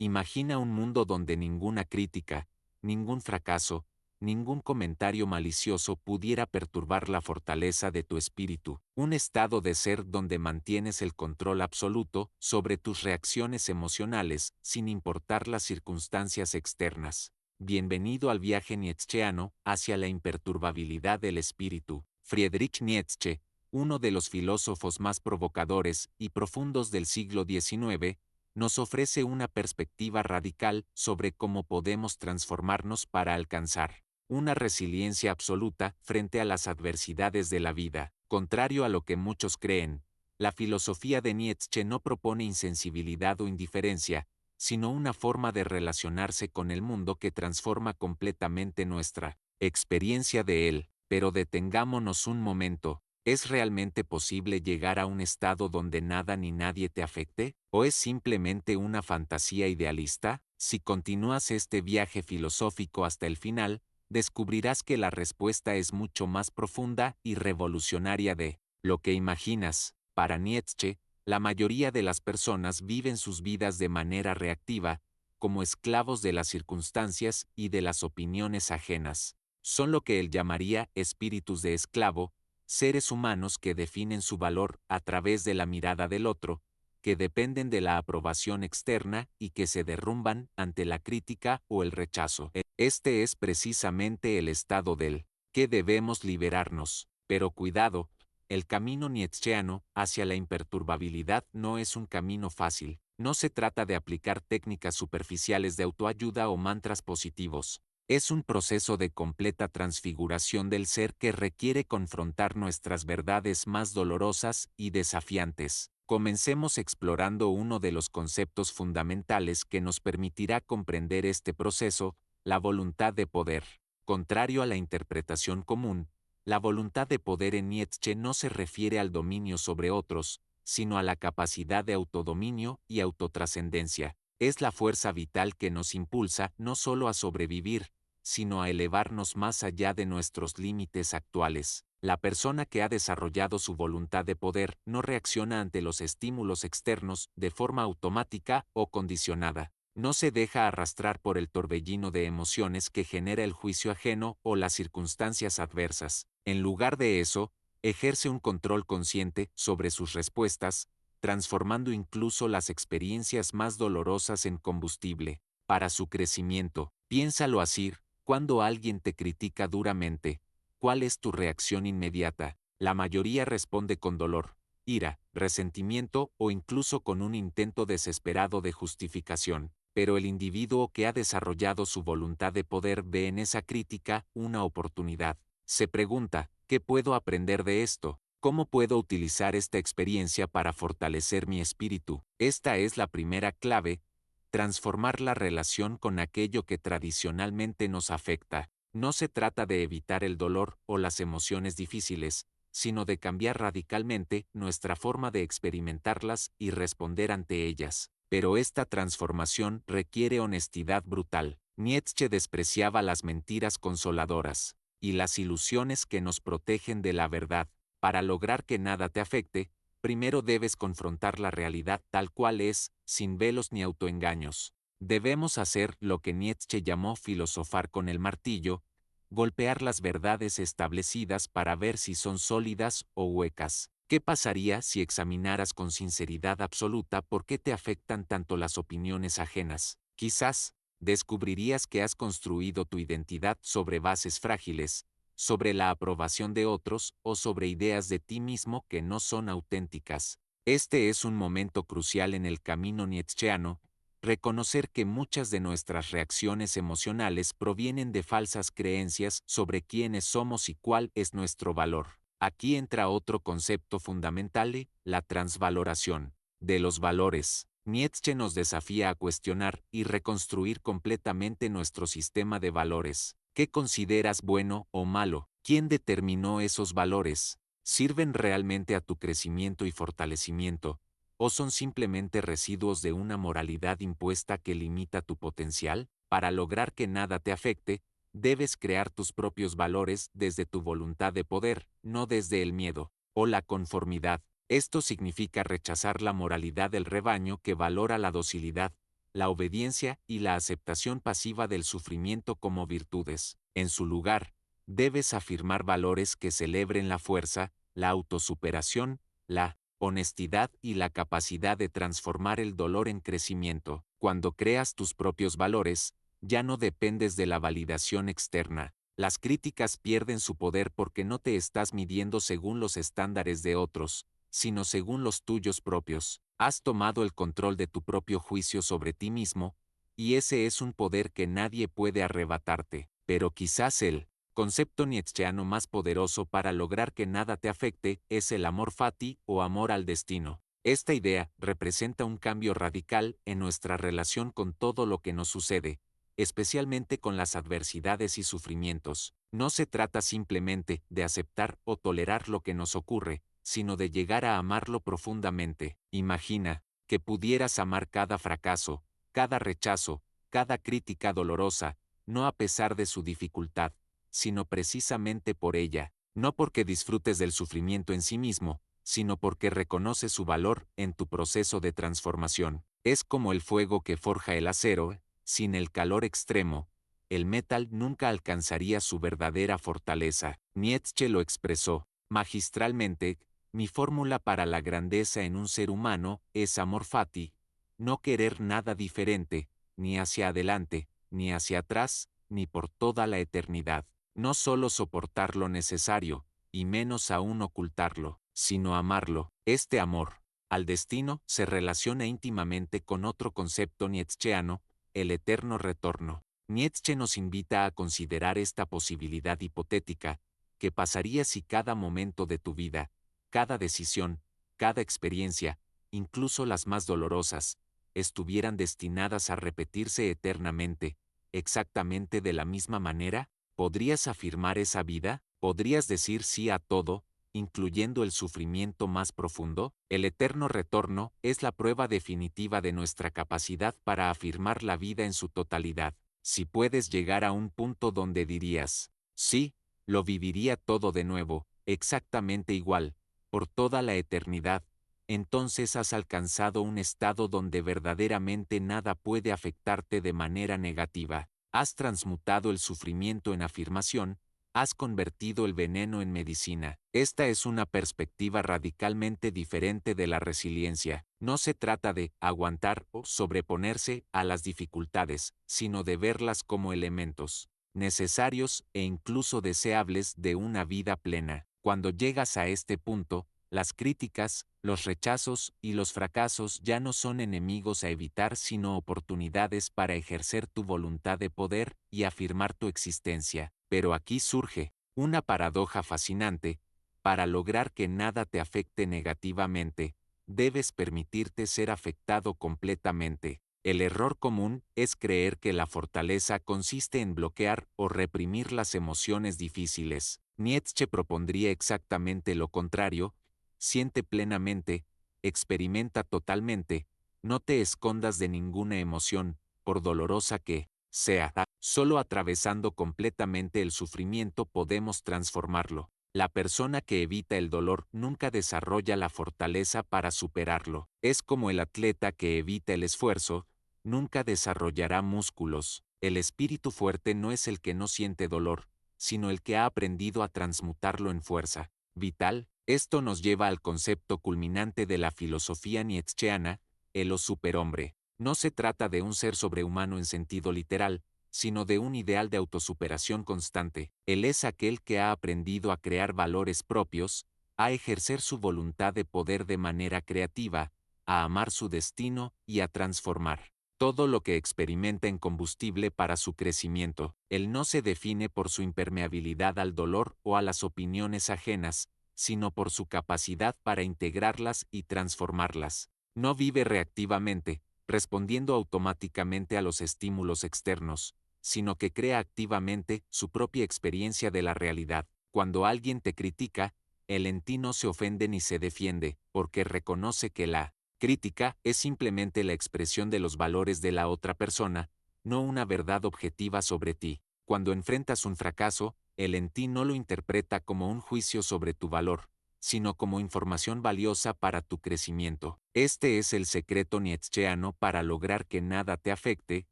Imagina un mundo donde ninguna crítica, ningún fracaso, ningún comentario malicioso pudiera perturbar la fortaleza de tu espíritu, un estado de ser donde mantienes el control absoluto sobre tus reacciones emocionales sin importar las circunstancias externas. Bienvenido al viaje nietzscheano hacia la imperturbabilidad del espíritu. Friedrich Nietzsche, uno de los filósofos más provocadores y profundos del siglo XIX, nos ofrece una perspectiva radical sobre cómo podemos transformarnos para alcanzar una resiliencia absoluta frente a las adversidades de la vida. Contrario a lo que muchos creen, la filosofía de Nietzsche no propone insensibilidad o indiferencia, sino una forma de relacionarse con el mundo que transforma completamente nuestra experiencia de él. Pero detengámonos un momento. ¿Es realmente posible llegar a un estado donde nada ni nadie te afecte? ¿O es simplemente una fantasía idealista? Si continúas este viaje filosófico hasta el final, descubrirás que la respuesta es mucho más profunda y revolucionaria de lo que imaginas. Para Nietzsche, la mayoría de las personas viven sus vidas de manera reactiva, como esclavos de las circunstancias y de las opiniones ajenas. Son lo que él llamaría espíritus de esclavo, seres humanos que definen su valor a través de la mirada del otro, que dependen de la aprobación externa y que se derrumban ante la crítica o el rechazo. Este es precisamente el estado del que debemos liberarnos. Pero cuidado, el camino nietzscheano hacia la imperturbabilidad no es un camino fácil. No se trata de aplicar técnicas superficiales de autoayuda o mantras positivos. Es un proceso de completa transfiguración del ser que requiere confrontar nuestras verdades más dolorosas y desafiantes. Comencemos explorando uno de los conceptos fundamentales que nos permitirá comprender este proceso, la voluntad de poder. Contrario a la interpretación común, la voluntad de poder en Nietzsche no se refiere al dominio sobre otros, sino a la capacidad de autodominio y autotrascendencia. Es la fuerza vital que nos impulsa no solo a sobrevivir, sino a elevarnos más allá de nuestros límites actuales. La persona que ha desarrollado su voluntad de poder no reacciona ante los estímulos externos de forma automática o condicionada. No se deja arrastrar por el torbellino de emociones que genera el juicio ajeno o las circunstancias adversas. En lugar de eso, ejerce un control consciente sobre sus respuestas, transformando incluso las experiencias más dolorosas en combustible para su crecimiento. Piénsalo así: cuando alguien te critica duramente, ¿cuál es tu reacción inmediata? La mayoría responde con dolor, ira, resentimiento o incluso con un intento desesperado de justificación. Pero el individuo que ha desarrollado su voluntad de poder ve en esa crítica una oportunidad. Se pregunta, ¿qué puedo aprender de esto? ¿Cómo puedo utilizar esta experiencia para fortalecer mi espíritu? Esta es la primera clave: transformar la relación con aquello que tradicionalmente nos afecta. No se trata de evitar el dolor o las emociones difíciles, sino de cambiar radicalmente nuestra forma de experimentarlas y responder ante ellas. Pero esta transformación requiere honestidad brutal. Nietzsche despreciaba las mentiras consoladoras y las ilusiones que nos protegen de la verdad. Para lograr que nada te afecte, primero debes confrontar la realidad tal cual es, sin velos ni autoengaños. Debemos hacer lo que Nietzsche llamó filosofar con el martillo, golpear las verdades establecidas para ver si son sólidas o huecas. ¿Qué pasaría si examinaras con sinceridad absoluta por qué te afectan tanto las opiniones ajenas? Quizás descubrirías que has construido tu identidad sobre bases frágiles, sobre la aprobación de otros o sobre ideas de ti mismo que no son auténticas. Este es un momento crucial en el camino nietzscheano: reconocer que muchas de nuestras reacciones emocionales provienen de falsas creencias sobre quiénes somos y cuál es nuestro valor. Aquí entra otro concepto fundamental: la transvaloración de los valores. Nietzsche nos desafía a cuestionar y reconstruir completamente nuestro sistema de valores. ¿Qué consideras bueno o malo? ¿Quién determinó esos valores? ¿Sirven realmente a tu crecimiento y fortalecimiento, o son simplemente residuos de una moralidad impuesta que limita tu potencial? Para lograr que nada te afecte, debes crear tus propios valores desde tu voluntad de poder, no desde el miedo o la conformidad. Esto significa rechazar la moralidad del rebaño que valora la docilidad, la obediencia y la aceptación pasiva del sufrimiento como virtudes. En su lugar, debes afirmar valores que celebren la fuerza, la autosuperación, la honestidad y la capacidad de transformar el dolor en crecimiento. Cuando creas tus propios valores, ya no dependes de la validación externa. Las críticas pierden su poder porque no te estás midiendo según los estándares de otros, sino según los tuyos propios. Has tomado el control de tu propio juicio sobre ti mismo, y ese es un poder que nadie puede arrebatarte. Pero quizás el concepto nietzscheano más poderoso para lograr que nada te afecte es el amor fati o amor al destino. Esta idea representa un cambio radical en nuestra relación con todo lo que nos sucede, especialmente con las adversidades y sufrimientos. No se trata simplemente de aceptar o tolerar lo que nos ocurre, sino de llegar a amarlo profundamente. Imagina que pudieras amar cada fracaso, cada rechazo, cada crítica dolorosa, no a pesar de su dificultad, sino precisamente por ella, no porque disfrutes del sufrimiento en sí mismo, sino porque reconoces su valor en tu proceso de transformación. Es como el fuego que forja el acero. Sin el calor extremo, el metal nunca alcanzaría su verdadera fortaleza. Nietzsche lo expresó magistralmente: mi fórmula para la grandeza en un ser humano es amor fati, no querer nada diferente, ni hacia adelante, ni hacia atrás, ni por toda la eternidad. No solo soportar lo necesario, y menos aún ocultarlo, sino amarlo. Este amor al destino se relaciona íntimamente con otro concepto nietzscheano, el eterno retorno. Nietzsche nos invita a considerar esta posibilidad hipotética: ¿qué pasaría si cada momento de tu vida, cada decisión, cada experiencia, incluso las más dolorosas, estuvieran destinadas a repetirse eternamente, exactamente de la misma manera? ¿Podrías afirmar esa vida? ¿Podrías decir sí a todo, incluyendo el sufrimiento más profundo? El eterno retorno es la prueba definitiva de nuestra capacidad para afirmar la vida en su totalidad. Si puedes llegar a un punto donde dirías, sí, lo viviría todo de nuevo, exactamente igual, por toda la eternidad, entonces has alcanzado un estado donde verdaderamente nada puede afectarte de manera negativa. Has transmutado el sufrimiento en afirmación, has convertido el veneno en medicina. Esta es una perspectiva radicalmente diferente de la resiliencia. No se trata de aguantar o sobreponerse a las dificultades, sino de verlas como elementos necesarios e incluso deseables de una vida plena. Cuando llegas a este punto, las críticas, los rechazos y los fracasos ya no son enemigos a evitar, sino oportunidades para ejercer tu voluntad de poder y afirmar tu existencia. Pero aquí surge una paradoja fascinante: para lograr que nada te afecte negativamente, debes permitirte ser afectado completamente. El error común es creer que la fortaleza consiste en bloquear o reprimir las emociones difíciles. Nietzsche propondría exactamente lo contrario: siente plenamente, experimenta totalmente, no te escondas de ninguna emoción, por dolorosa que sea. Solo atravesando completamente el sufrimiento podemos transformarlo. La persona que evita el dolor nunca desarrolla la fortaleza para superarlo. Es como el atleta que evita el esfuerzo, nunca desarrollará músculos. El espíritu fuerte no es el que no siente dolor, sino el que ha aprendido a transmutarlo en fuerza vital. Esto nos lleva al concepto culminante de la filosofía nietzscheana, el superhombre. No se trata de un ser sobrehumano en sentido literal, sino de un ideal de autosuperación constante. Él es aquel que ha aprendido a crear valores propios, a ejercer su voluntad de poder de manera creativa, a amar su destino y a transformar todo lo que experimenta en combustible para su crecimiento. Él no se define por su impermeabilidad al dolor o a las opiniones ajenas, sino por su capacidad para integrarlas y transformarlas. No vive reactivamente, respondiendo automáticamente a los estímulos externos, sino que crea activamente su propia experiencia de la realidad. Cuando alguien te critica, él en ti no se ofende ni se defiende, porque reconoce que la crítica es simplemente la expresión de los valores de la otra persona, no una verdad objetiva sobre ti. Cuando enfrentas un fracaso, él en ti no lo interpreta como un juicio sobre tu valor, sino como información valiosa para tu crecimiento. Este es el secreto nietzscheano para lograr que nada te afecte.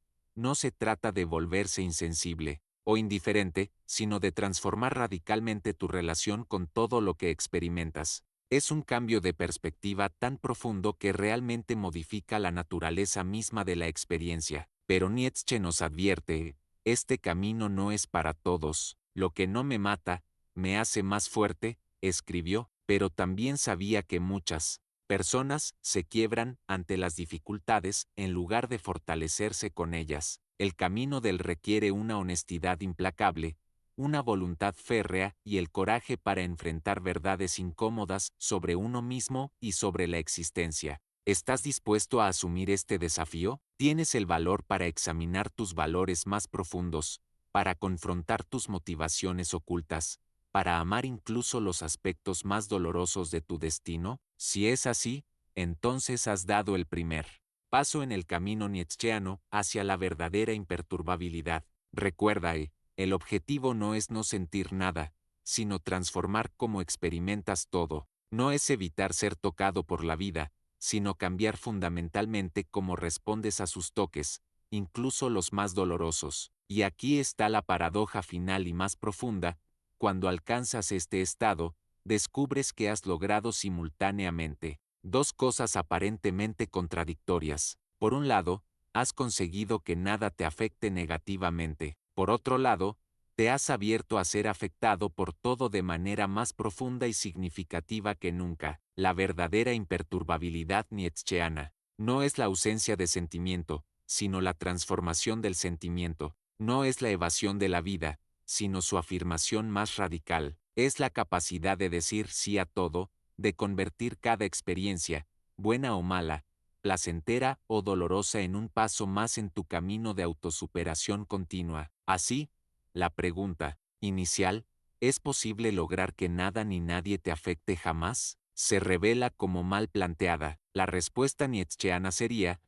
No se trata de volverse insensible o indiferente, sino de transformar radicalmente tu relación con todo lo que experimentas. Es un cambio de perspectiva tan profundo que realmente modifica la naturaleza misma de la experiencia. Pero Nietzsche nos advierte, este camino no es para todos. Lo que no me mata, me hace más fuerte, escribió, pero también sabía que muchas personas se quiebran ante las dificultades en lugar de fortalecerse con ellas. El camino del requiere una honestidad implacable, una voluntad férrea y el coraje para enfrentar verdades incómodas sobre uno mismo y sobre la existencia. ¿Estás dispuesto a asumir este desafío? ¿Tienes el valor para examinar tus valores más profundos, para confrontar tus motivaciones ocultas, para amar incluso los aspectos más dolorosos de tu destino? Si es así, entonces has dado el primer paso en el camino nietzscheano hacia la verdadera imperturbabilidad. Recuerda, el objetivo no es no sentir nada, sino transformar cómo experimentas todo. No es evitar ser tocado por la vida, sino cambiar fundamentalmente cómo respondes a sus toques, incluso los más dolorosos. Y aquí está la paradoja final y más profunda: cuando alcanzas este estado, descubres que has logrado simultáneamente dos cosas aparentemente contradictorias. Por un lado, has conseguido que nada te afecte negativamente. Por otro lado, te has abierto a ser afectado por todo de manera más profunda y significativa que nunca. La verdadera imperturbabilidad nietzscheana no es la ausencia de sentimiento, sino la transformación del sentimiento. No es la evasión de la vida, sino su afirmación más radical. Es la capacidad de decir sí a todo, de convertir cada experiencia, buena o mala, placentera o dolorosa, en un paso más en tu camino de autosuperación continua. Así, la pregunta inicial, ¿es posible lograr que nada ni nadie te afecte jamás?, se revela como mal planteada. La respuesta nietzscheana sería: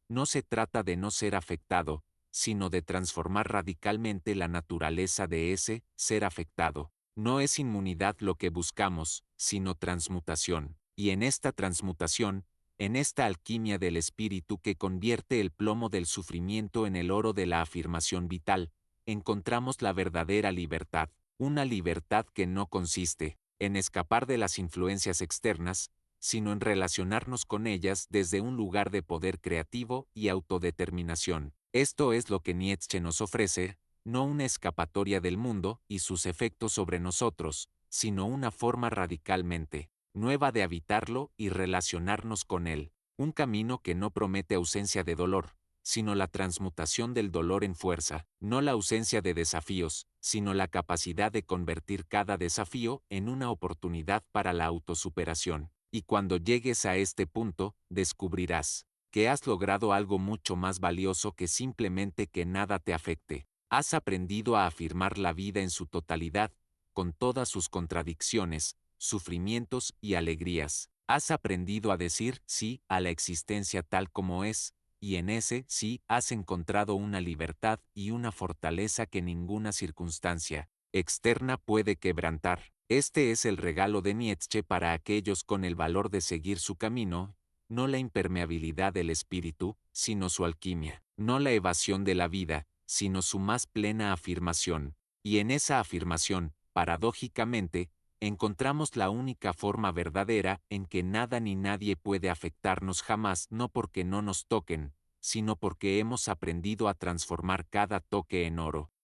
no se trata de no ser afectado, sino de transformar radicalmente la naturaleza de ese ser afectado. No es inmunidad lo que buscamos, sino transmutación. Y en esta transmutación, en esta alquimia del espíritu que convierte el plomo del sufrimiento en el oro de la afirmación vital, encontramos la verdadera libertad. Una libertad que no consiste en escapar de las influencias externas, sino en relacionarnos con ellas desde un lugar de poder creativo y autodeterminación. Esto es lo que Nietzsche nos ofrece, no una escapatoria del mundo y sus efectos sobre nosotros, sino una forma radicalmente nueva de habitarlo y relacionarnos con él. Un camino que no promete ausencia de dolor, sino la transmutación del dolor en fuerza, no la ausencia de desafíos, sino la capacidad de convertir cada desafío en una oportunidad para la autosuperación. Y cuando llegues a este punto, descubrirás que has logrado algo mucho más valioso que simplemente que nada te afecte. Has aprendido a afirmar la vida en su totalidad, con todas sus contradicciones, sufrimientos y alegrías. Has aprendido a decir sí a la existencia tal como es, y en ese sí has encontrado una libertad y una fortaleza que ninguna circunstancia externa puede quebrantar. Este es el regalo de Nietzsche para aquellos con el valor de seguir su camino, no la impermeabilidad del espíritu, sino su alquimia, no la evasión de la vida, sino su más plena afirmación. Y en esa afirmación, paradójicamente, encontramos la única forma verdadera en que nada ni nadie puede afectarnos jamás, no porque no nos toquen, sino porque hemos aprendido a transformar cada toque en oro.